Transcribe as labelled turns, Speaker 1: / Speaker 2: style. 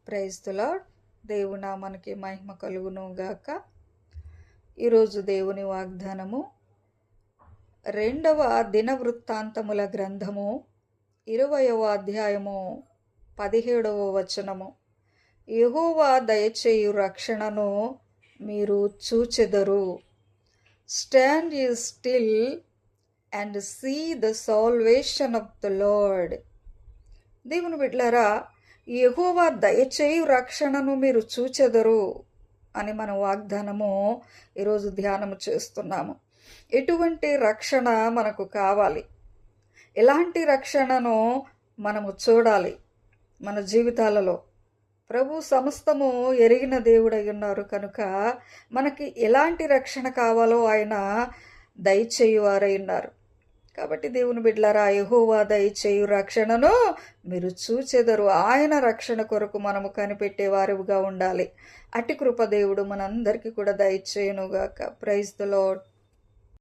Speaker 1: Praise the lord. దేవుని నామానికి మహిమ కలుగును గాక. ఈరోజు దేవుని వాగ్దానము 2వ దినవృత్తాంతముల గ్రంథము 20వ అధ్యాయము 17వ వచనము. యెహోవా దయచేయు రక్షణను మీరు చూచెదరు. Stand you still and see the salvation of the Lord. దేవుని బిడ్డలారా, యెహోవా దయచేయు రక్షణను మీరు చూచెదరు అని మన వాగ్దానము ఈరోజు ధ్యానము చేస్తున్నాము. ఎటువంటి రక్షణ మనకు కావాలి? ఎలాంటి రక్షణను మనము చూడాలి మన జీవితాలలో? ప్రభు సమస్తము ఎరిగిన దేవుడై ఉన్నారు కనుక మనకి ఎలాంటి రక్షణ కావాలో ఆయన దయచేయువారై ఉన్నారు. కాబట్టి దేవుని బిడ్డలారా, యెహోవా దయచేయు రక్షణను మీరు చూచెదరు. ఆయన రక్షణ కొరకు మనము కనిపెట్టే వారుగా ఉండాలి. అట్టి కృప దేవుడు మనందరికీ కూడా దయచేయునుగాక. Praise the lord.